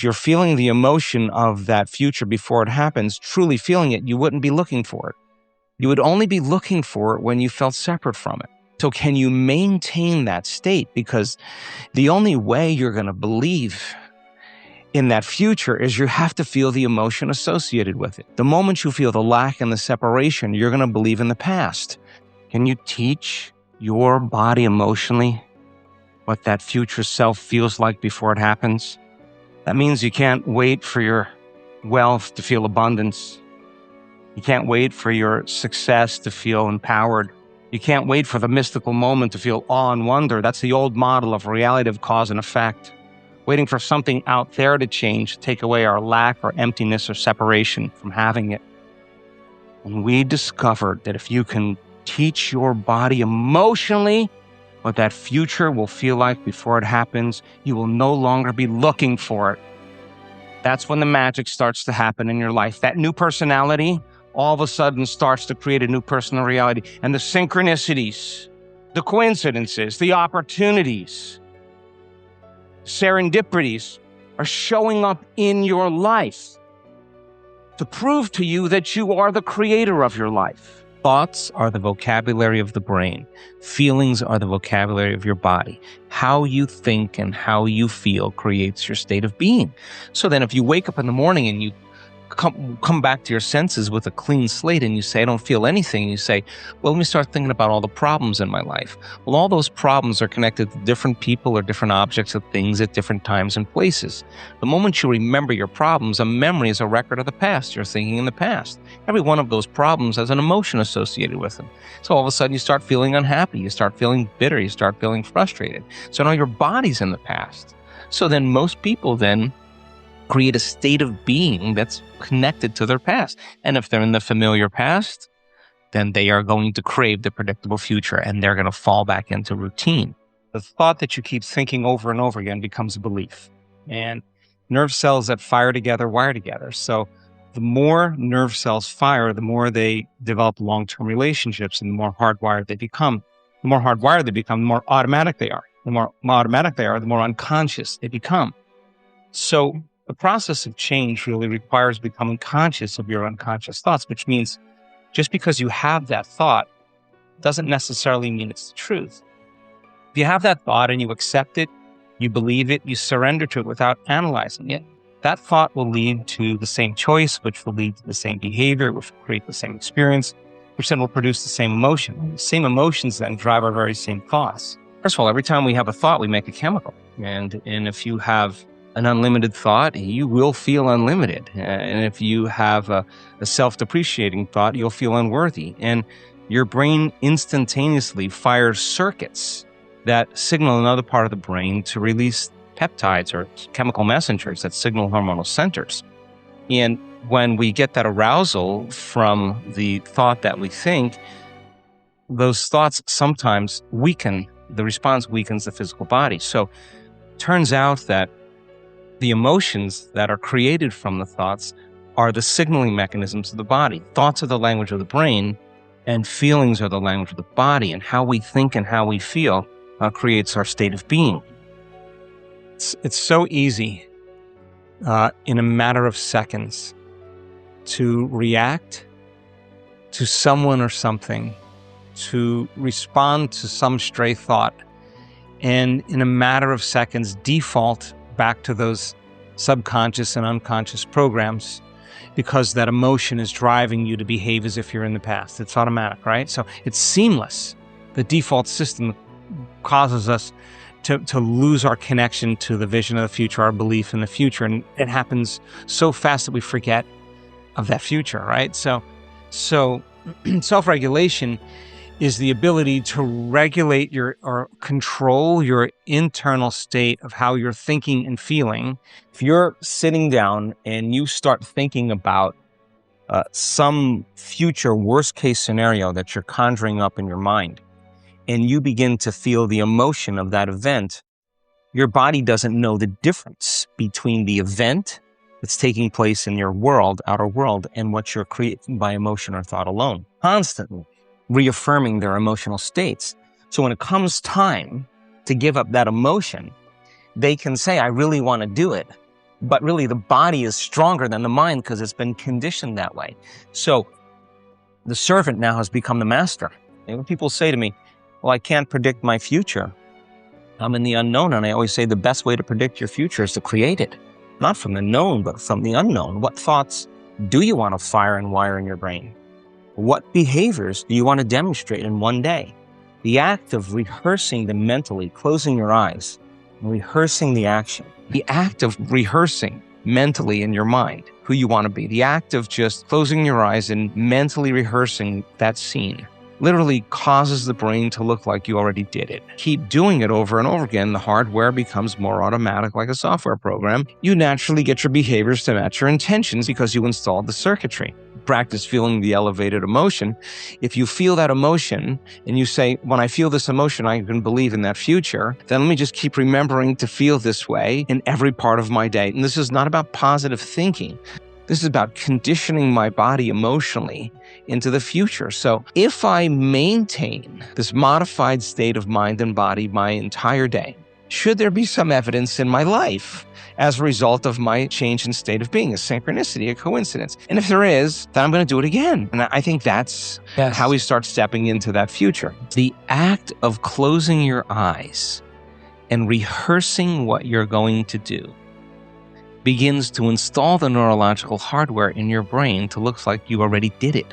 you're feeling the emotion of that future before it happens, truly feeling it, you wouldn't be looking for it. You would only be looking for it when you felt separate from it. So can you maintain that state? Because the only way you're going to believe in that future is you have to feel the emotion associated with it. The moment you feel the lack and the separation, you're going to believe in the past. Can you teach your body emotionally what that future self feels like before it happens? That means you can't wait for your wealth to feel abundance. You can't wait for your success to feel empowered. You can't wait for the mystical moment to feel awe and wonder. That's the old model of reality of cause and effect. Waiting for something out there to change, to take away our lack or emptiness or separation from having it. And we discovered that if you can teach your body emotionally what that future will feel like before it happens, you will no longer be looking for it. That's when the magic starts to happen in your life. That new personality all of a sudden starts to create a new personal reality. And the synchronicities, the coincidences, the opportunities, serendipities are showing up in your life to prove to you that you are the creator of your life. Thoughts are the vocabulary of the brain. Feelings are the vocabulary of your body. How you think and how you feel creates your state of being. So then if you wake up in the morning and you come back to your senses with a clean slate and you say, I don't feel anything, and you say, well, let me start thinking about all the problems in my life. Well, all those problems are connected to different people or different objects or things at different times and places. The moment you remember your problems, a memory is a record of the past. You're thinking in the past. Every one of those problems has an emotion associated with them. So all of a sudden you start feeling unhappy, you start feeling bitter, you start feeling frustrated. So now your body's in the past. So then most people then create a state of being that's connected to their past. And if they're in the familiar past, then they are going to crave the predictable future and they're going to fall back into routine. The thought that you keep thinking over and over again becomes a belief. And nerve cells that fire together wire together. So the more nerve cells fire, the more they develop long-term relationships and the more hardwired they become. The more hardwired they become, the more automatic they are. The more automatic they are, the more unconscious they become. So the process of change really requires becoming conscious of your unconscious thoughts, which means just because you have that thought doesn't necessarily mean it's the truth. If you have that thought and you accept it, you believe it, you surrender to it without analyzing it, that thought will lead to the same choice, which will lead to the same behavior, which will create the same experience, which then will produce the same emotion. The same emotions then drive our very same thoughts. First of all, every time we have a thought, we make a chemical. And if you have an unlimited thought, you will feel unlimited. And if you have a self-depreciating thought, you'll feel unworthy. And your brain instantaneously fires circuits that signal another part of the brain to release peptides or chemical messengers that signal hormonal centers. And when we get that arousal from the thought that we think, those thoughts sometimes weaken, the response weakens the physical body. So it turns out that the emotions that are created from the thoughts are the signaling mechanisms of the body. Thoughts are the language of the brain, and feelings are the language of the body. And how we think and how we feel creates our state of being. It's so easy in a matter of seconds to react to someone or something, to respond to some stray thought, and in a matter of seconds default back to those subconscious and unconscious programs because that emotion is driving you to behave as if you're in the past. It's automatic, right? So it's seamless. The default system causes us to lose our connection to the vision of the future, our belief in the future. And it happens so fast that we forget of that future, right? So self-regulation is the ability to regulate or control your internal state of how you're thinking and feeling. If you're sitting down and you start thinking about some future worst case scenario that you're conjuring up in your mind, and you begin to feel the emotion of that event, your body doesn't know the difference between the event that's taking place in your world, outer world, and what you're creating by emotion or thought alone, constantly reaffirming their emotional states. So when it comes time to give up that emotion, they can say, I really want to do it, But really, the body is stronger than the mind because it's been conditioned that way. So the servant now has become the master. And when people say to me, well, I can't predict my future, I'm in the unknown. And I always say the best way to predict your future is to create it. Not from the known, but from the unknown. What thoughts do you want to fire and wire in your brain? What behaviors do you want to demonstrate in one day? The act of rehearsing them mentally, closing your eyes, and rehearsing the action. The act of rehearsing mentally in your mind who you want to be. The act of just closing your eyes and mentally rehearsing that scene literally causes the brain to look like you already did it. Keep doing it over and over again. The hardware becomes more automatic like a software program. You naturally get your behaviors to match your intentions because you installed the circuitry. Practice feeling the elevated emotion. If you feel that emotion and you say, when I feel this emotion, I can believe in that future, then let me just keep remembering to feel this way in every part of my day. And this is not about positive thinking. This is about conditioning my body emotionally into the future. So if I maintain this modified state of mind and body my entire day, should there be some evidence in my life as a result of my change in state of being, a synchronicity, a coincidence? And if there is, then I'm going to do it again. And I think that's how we start stepping into that future. The act of closing your eyes and rehearsing what you're going to do begins to install the neurological hardware in your brain to look like you already did it.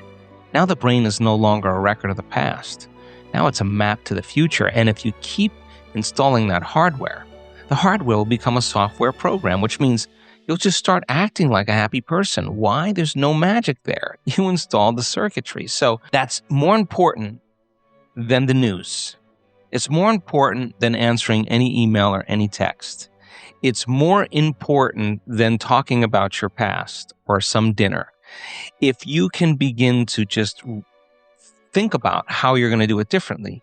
Now the brain is no longer a record of the past. Now it's a map to the future. And if you keep installing that hardware, the hardware will become a software program, which means you'll just start acting like a happy person. Why? There's no magic there. You installed the circuitry. So that's more important than the news. It's more important than answering any email or any text. It's more important than talking about your past or some dinner. If you can begin to just think about how you're going to do it differently,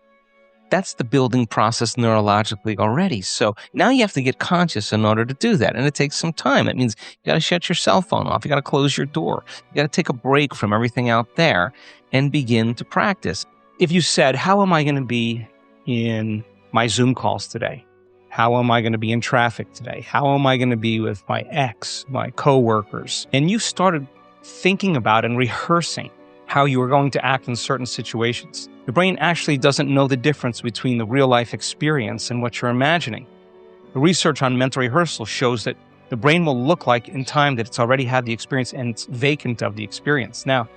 that's the building process neurologically already. So now you have to get conscious in order to do that. And it takes some time. It means you got to shut your cell phone off. You got to close your door. You got to take a break from everything out there and begin to practice. If you said, how am I going to be in my Zoom calls today? How am I going to be in traffic today? How am I going to be with my ex, my coworkers? And you started thinking about and rehearsing how you were going to act in certain situations. The brain actually doesn't know the difference between the real life experience and what you're imagining. The research on mental rehearsal shows that the brain will look like in time that it's already had the experience and it's vacant of the experience. Now,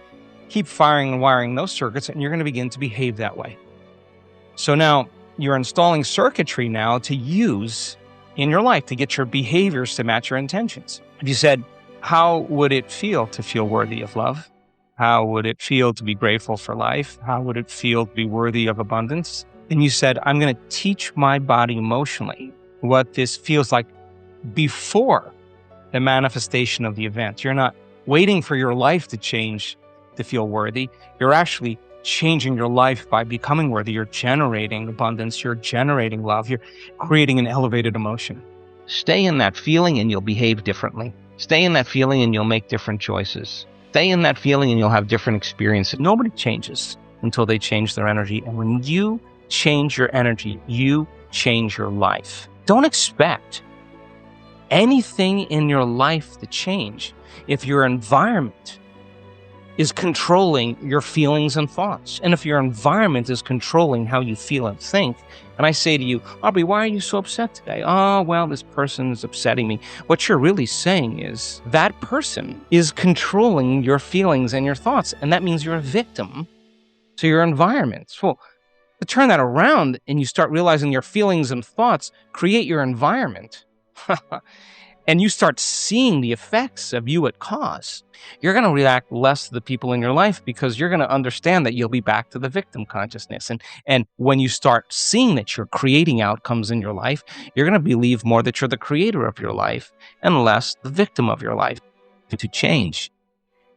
keep firing and wiring those circuits and you're going to begin to behave that way. So now you're installing circuitry now to use in your life to get your behaviors to match your intentions. If you said, how would it feel to feel worthy of love? How would it feel to be grateful for life? How would it feel to be worthy of abundance? And you said, I'm going to teach my body emotionally what this feels like before the manifestation of the event. You're not waiting for your life to change to feel worthy. You're actually changing your life by becoming worthy. You're generating abundance. You're generating love. You're creating an elevated emotion. Stay in that feeling and you'll behave differently. Stay in that feeling and you'll make different choices. Stay in that feeling and you'll have different experiences. Nobody changes until they change their energy. And when you change your energy, you change your life. Don't expect anything in your life to change if your environment is controlling your feelings and thoughts. And if your environment is controlling how you feel and think, and I say to you, Aubrey, why are you so upset today? Oh, well, this person is upsetting me. What you're really saying is that person is controlling your feelings and your thoughts. And that means you're a victim to your environment. So to turn that around and you start realizing your feelings and thoughts create your environment, and you start seeing the effects of you at cause, you're going to react less to the people in your life because you're going to understand that you'll be back to the victim consciousness. And when you start seeing that you're creating outcomes in your life, you're going to believe more that you're the creator of your life and less the victim of your life. To change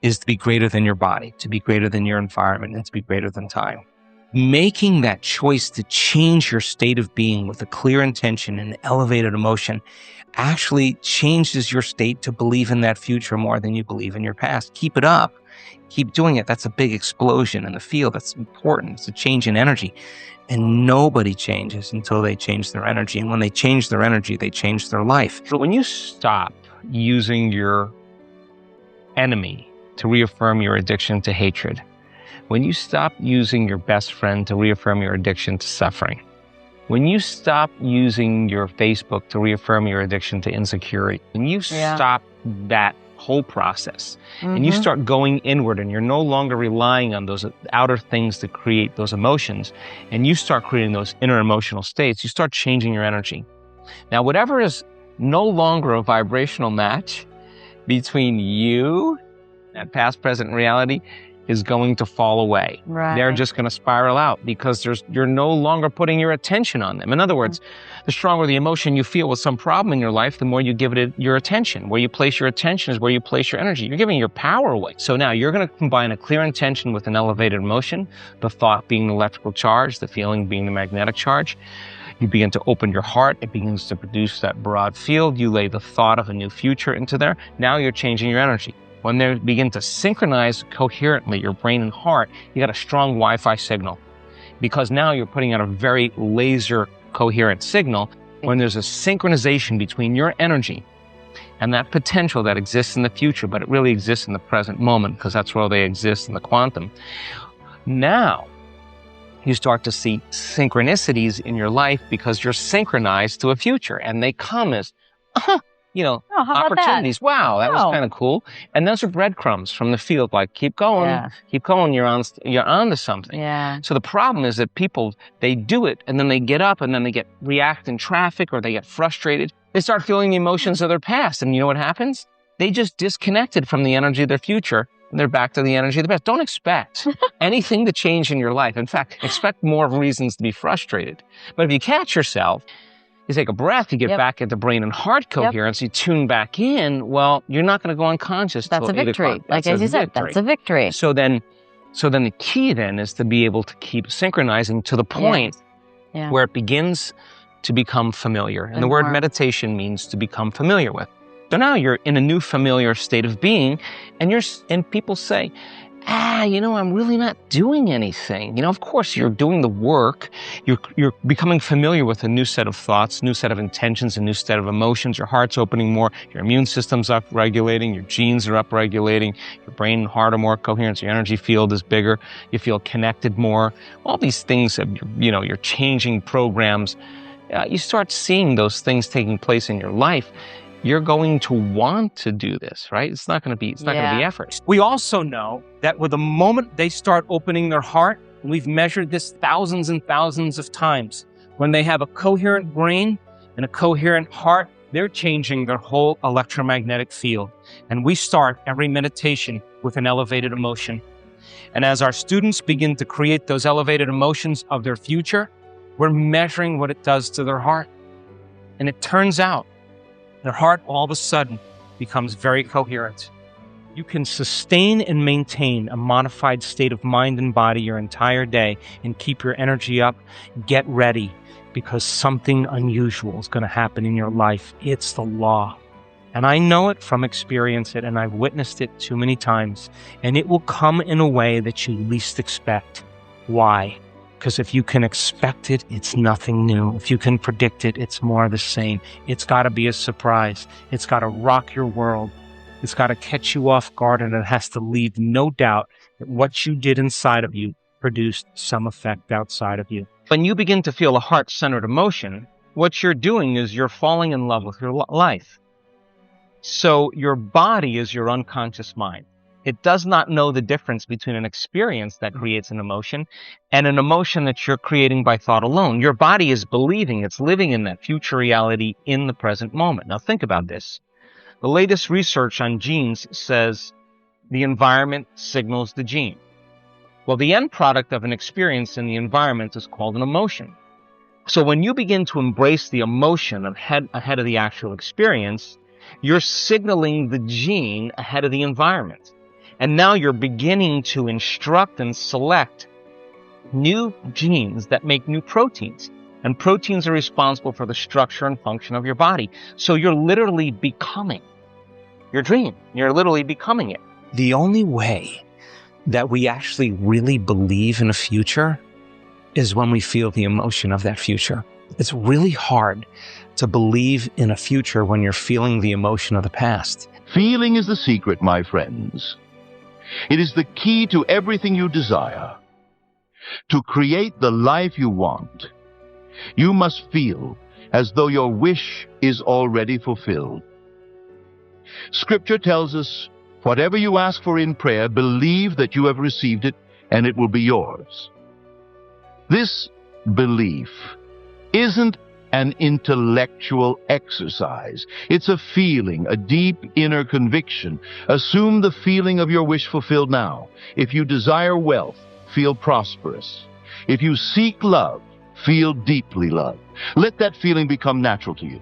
is to be greater than your body, to be greater than your environment, and to be greater than time. Making that choice to change your state of being with a clear intention and elevated emotion actually changes your state to believe in that future more than you believe in your past. Keep it up. Keep doing it. That's a big explosion in the field. That's important. It's a change in energy. And nobody changes until they change their energy. And when they change their energy, they change their life. But when you stop using your enemy to reaffirm your addiction to hatred, when you stop using your best friend to reaffirm your addiction to suffering, when you stop using your Facebook to reaffirm your addiction to insecurity, when you stop that whole process and you start going inward and you're no longer relying on those outer things to create those emotions, and you start creating those inner emotional states, you start changing your energy. Now, whatever is no longer a vibrational match between you and past, present, and reality is going to fall away. Right. They're just going to spiral out because you're no longer putting your attention on them. In other words, the stronger the emotion you feel with some problem in your life, the more you give it your attention. Where you place your attention is where you place your energy. You're giving your power away. So now you're going to combine a clear intention with an elevated emotion, the thought being the electrical charge, the feeling being the magnetic charge. You begin to open your heart. It begins to produce that broad field. You lay the thought of a new future into there. Now you're changing your energy. When they begin to synchronize coherently, your brain and heart, you got a strong Wi-Fi signal, because now you're putting out a very laser coherent signal. When there's a synchronization between your energy and that potential that exists in the future, but it really exists in the present moment because that's where they exist in the quantum. Now you start to see synchronicities in your life because you're synchronized to a future, and they come as, opportunities. Wow, that was kind of cool. And those are breadcrumbs from the field, like keep going, you're on to something. Yeah. So the problem is that people, they do it and then they get up and then they react in traffic, or they get frustrated. They start feeling the emotions of their past, and you know what happens? They just disconnected from the energy of their future, and they're back to the energy of the past. Don't expect anything to change in your life. In fact, expect more reasons to be frustrated. But if you catch yourself, you take a breath, you get back into brain and heart coherence, you tune back in, well, you're not going to go unconscious. That's a victory. Like as you said, that's a victory. So then the key then is to be able to keep synchronizing to the point where it begins to become familiar. And the word meditation means to become familiar with. So now you're in a new familiar state of being, and people say, I'm really not doing anything. Of course you're doing the work. You're becoming familiar with a new set of thoughts, new set of intentions, a new set of emotions. Your heart's opening more. Your immune system's up-regulating. Your genes are up-regulating. Your brain and heart are more coherent. Your energy field is bigger. You feel connected more. All these things, you're changing programs. You start seeing those things taking place in your life. You're going to want to do this, right? It's not going to be effort. We also know that with the moment they start opening their heart, and we've measured this thousands and thousands of times, when they have a coherent brain and a coherent heart, they're changing their whole electromagnetic field. And we start every meditation with an elevated emotion. And as our students begin to create those elevated emotions of their future, we're measuring what it does to their heart. And it turns out their heart all of a sudden becomes very coherent. You can sustain and maintain a modified state of mind and body your entire day and keep your energy up. Get ready, because something unusual is going to happen in your life. It's the law. And I know it from experience, and I've witnessed it too many times. And it will come in a way that you least expect. Why? Because if you can expect it, it's nothing new. If you can predict it, it's more of the same. It's got to be a surprise. It's got to rock your world. It's got to catch you off guard, and it has to leave no doubt that what you did inside of you produced some effect outside of you. When you begin to feel a heart-centered emotion, what you're doing is you're falling in love with your life. So your body is your unconscious mind. It does not know the difference between an experience that creates an emotion and an emotion that you're creating by thought alone. Your body is believing it's living in that future reality in the present moment. Now think about this. The latest research on genes says the environment signals the gene. Well, the end product of an experience in the environment is called an emotion. So when you begin to embrace the emotion ahead of the actual experience, you're signaling the gene ahead of the environment. And now you're beginning to instruct and select new genes that make new proteins. And proteins are responsible for the structure and function of your body. So you're literally becoming your dream. You're literally becoming it. The only way that we actually really believe in a future is when we feel the emotion of that future. It's really hard to believe in a future when you're feeling the emotion of the past. Feeling is the secret, my friends. It is the key to everything you desire. To create the life you want, you must feel as though your wish is already fulfilled. Scripture tells us, whatever you ask for in prayer, believe that you have received it and it will be yours. This belief isn't an intellectual exercise. It's a feeling, a deep inner conviction. Assume the feeling of your wish fulfilled now. If you desire wealth, feel prosperous. If you seek love, feel deeply loved. Let that feeling become natural to you.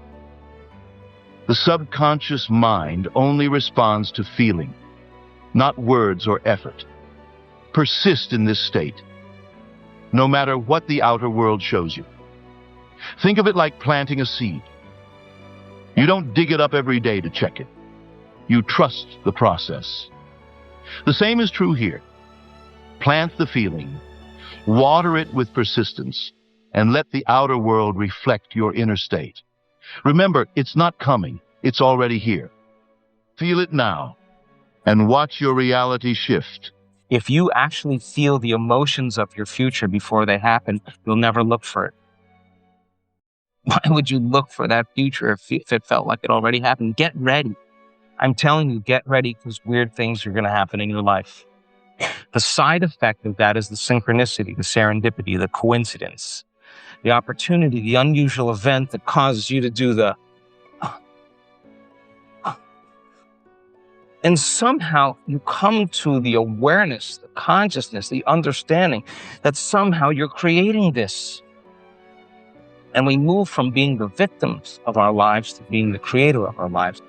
The subconscious mind only responds to feeling, not words or effort. Persist in this state, no matter what the outer world shows you. Think of it like planting a seed. You don't dig it up every day to check it. You trust the process. The same is true here. Plant the feeling, water it with persistence, and let the outer world reflect your inner state. Remember, it's not coming, it's already here. Feel it now, and watch your reality shift. If you actually feel the emotions of your future before they happen, you'll never look for it. Why would you look for that future if it felt like it already happened? Get ready. I'm telling you, get ready, because weird things are going to happen in your life. The side effect of that is the synchronicity, the serendipity, the coincidence, the opportunity, the unusual event that causes you to do the and somehow you come to the awareness, the consciousness, the understanding that somehow you're creating this. And we move from being the victims of our lives to being the creator of our lives.